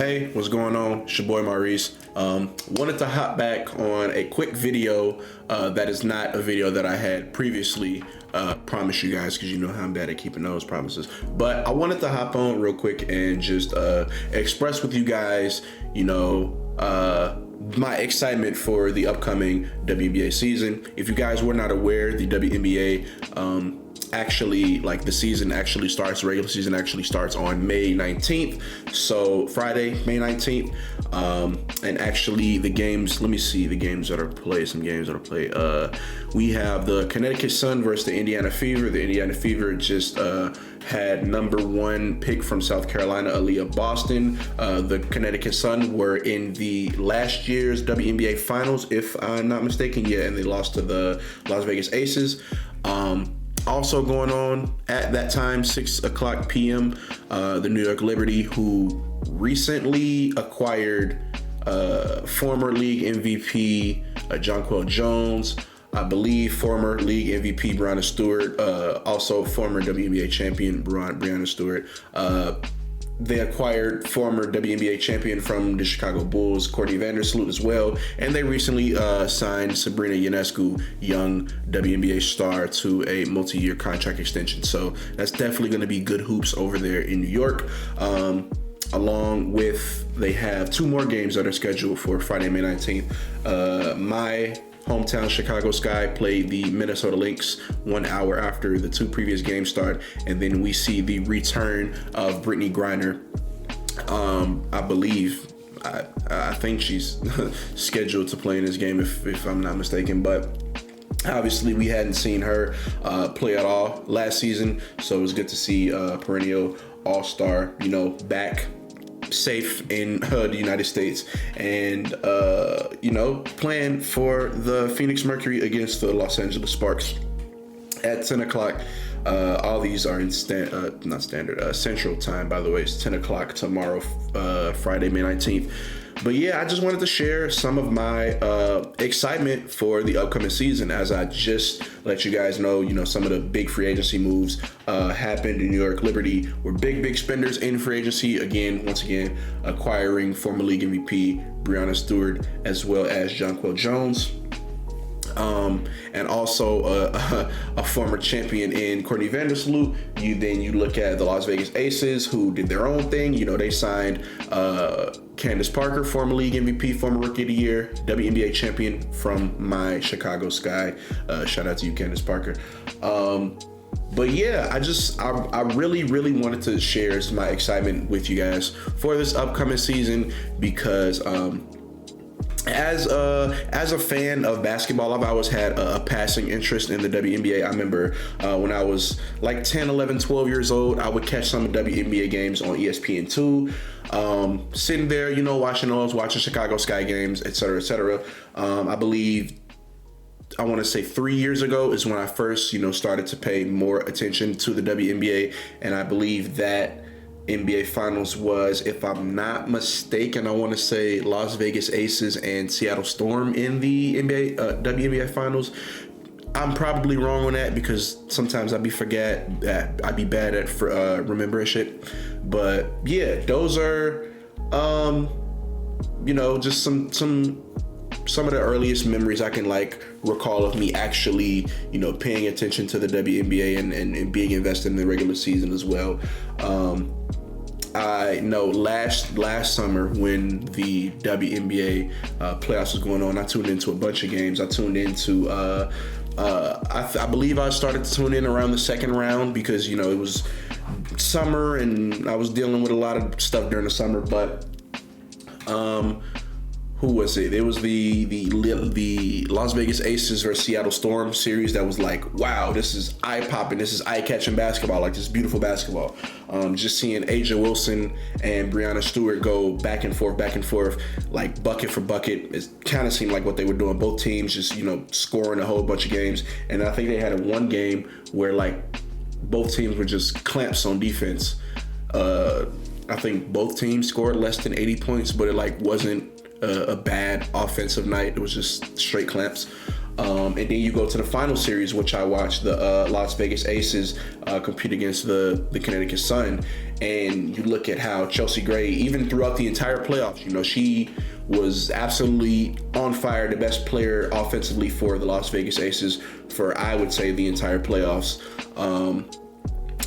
Hey, what's going on? It's your boy Maurice. Wanted to hop back on a quick video that is not a video that I had previously promised you guys, because you know how I'm bad at keeping those promises. But I wanted to hop on real quick and just express with you guys, my excitement for the upcoming WNBA season. If you guys were not aware, the WNBA the season actually starts, regular season actually starts on May 19th. So Friday, May 19th. And actually the games, let me see the games that are played, we have the Connecticut Sun versus the Indiana Fever. The Indiana Fever just had number one pick from South Carolina, Aaliyah Boston. The Connecticut Sun were in the last year's WNBA finals, if I'm not mistaken. Yeah, and they lost to the Las Vegas Aces. Also going on at that time, 6:00 p.m., the New York Liberty, who recently acquired former league MVP Jonquel Jones, I believe former league MVP Brianna Stewart, also former WNBA champion Brianna Stewart. They acquired former WNBA champion from the Chicago Bulls, Courtney Vandersloot, as well. And they recently signed Sabrina Ionescu, young WNBA star, to a multi-year contract extension. So that's definitely going to be good hoops over there in New York. Along with, they have two more games that are scheduled for Friday, May 19th. My hometown Chicago Sky played the Minnesota Lynx 1 hour after the two previous games start, and then we see the return of Brittany Griner. I think she's scheduled to play in this game if I'm not mistaken, but obviously we hadn't seen her play at all last season, so it was good to see perennial all-star, back safe in the United States, and playing for the Phoenix Mercury against the Los Angeles Sparks at 10 o'clock. All these are in Central Time, by the way. It's 10 o'clock tomorrow, Friday, May 19th. But yeah, I just wanted to share some of my excitement for the upcoming season, as I just let you guys know, some of the big free agency moves happened in New York Liberty. Were big spenders in free agency. Once again, acquiring former league MVP Brianna Stewart, as well as Jonquel Jones. And also a former champion in Courtney Vandersloot. You look at the Las Vegas Aces, who did their own thing. They signed Candace Parker, former league MVP, former rookie of the year, WNBA champion from my Chicago Sky. Shout out to you, Candace Parker. But yeah, I really wanted to share my excitement with you guys for this upcoming season, because as a fan of basketball, I've always had a passing interest in the WNBA. I remember when I was like 10, 11, 12 years old, I would catch some WNBA games on ESPN2, sitting there, watching Chicago Sky games, etc. I believe, I want to say 3 years ago is when I first, started to pay more attention to the WNBA, and I believe that NBA Finals was, if I'm not mistaken, I want to say Las Vegas Aces and Seattle Storm in the WNBA Finals. I'm probably wrong on that, because sometimes I'd be bad at remembering shit. But yeah, those are just some of the earliest memories I can recall of me actually paying attention to the WNBA and being invested in the regular season as well. I know last summer, when the WNBA playoffs was going on, I tuned into a bunch of games. I tuned into I believe I started to tune in around the second round, because it was summer and I was dealing with a lot of stuff during the summer. But who was it? It was the Las Vegas Aces versus Seattle Storm series that was like, wow, this is eye-popping, this is eye-catching basketball, this beautiful basketball. Just seeing Aja Wilson and Brianna Stewart go back and forth, bucket for bucket. It kind of seemed like what they were doing. Both teams just, scoring a whole bunch of games. And I think they had one game where both teams were just clamps on defense. I think both teams scored less than 80 points, but it wasn't a bad offensive night. It was just straight clamps. And then you go to the final series, which I watched, the Las Vegas Aces compete against the Connecticut Sun. and you look at how Chelsea Gray, even throughout the entire playoffs, you know, she was absolutely on fire, the best player offensively for the Las Vegas Aces for, I would say, the entire playoffs.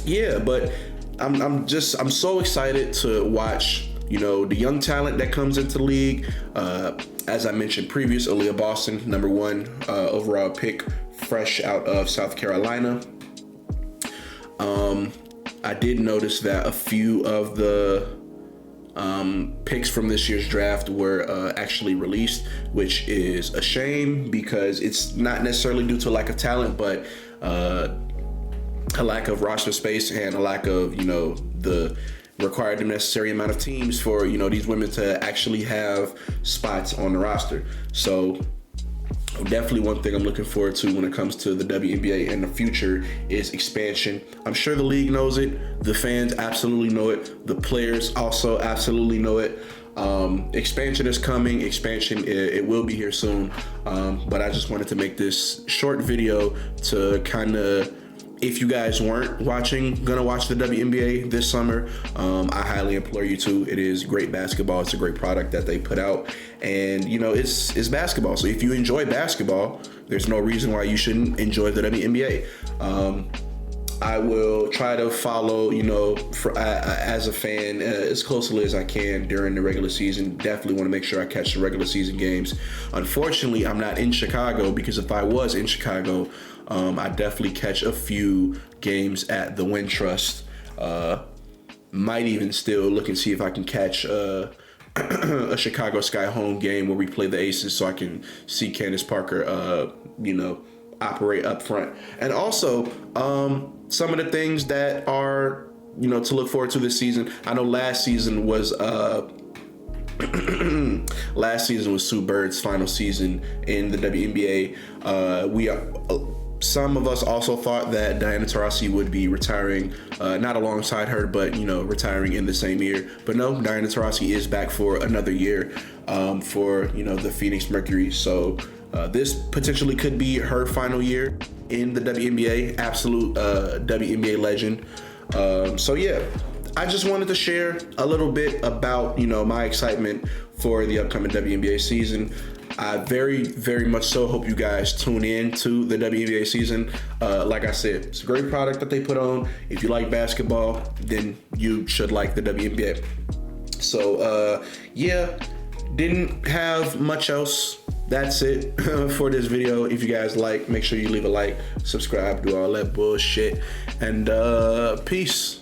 Yeah, but I'm so excited to watch, you know, the young talent that comes into the league. As I mentioned previous, Aaliyah Boston, number 1 overall pick, fresh out of South Carolina. I did notice that a few of the picks from this year's draft were actually released, which is a shame because it's not necessarily due to a lack of talent, but a lack of roster space and a lack of, you know, the required the necessary amount of teams for, you know, these women to actually have spots on the roster. So definitely one thing I'm looking forward to when it comes to the WNBA in the future is expansion. I'm sure the league knows it. The fans absolutely know it. The players also absolutely know it. Expansion is coming. Expansion, it will be here soon. But I just wanted to make this short video to kind of, if you guys weren't gonna watch the WNBA this summer, I highly implore you to. It is great basketball. It's a great product that they put out, and you know, it's basketball. So if you enjoy basketball, there's no reason why you shouldn't enjoy the WNBA. I will try to follow, you know, as a fan, as closely as I can during the regular season. Definitely want to make sure I catch the regular season games. Unfortunately, I'm not in Chicago, because if I was in Chicago, I definitely catch a few games at the Wintrust. Might even still look and see if I can catch a Chicago Sky home game where we play the Aces, so I can see Candace Parker, you know, operate up front. And also, some of the things that are, you know, to look forward to this season. I know last season was Sue Bird's final season in the WNBA. Some of us also thought that Diana Taurasi would be retiring, not alongside her, but, you know, retiring in the same year. But no, Diana Taurasi is back for another year for, you know, the Phoenix Mercury. So this potentially could be her final year in the WNBA, absolute WNBA legend. So yeah, I just wanted to share a little bit about, you know, my excitement for the upcoming WNBA season. I very, very much so hope you guys tune in to the WNBA season. Like I said, it's a great product that they put on. If you like basketball, then you should like the WNBA. So yeah, didn't have much else. That's it for this video. If you guys like, make sure you leave a like, subscribe, do all that bullshit, and peace.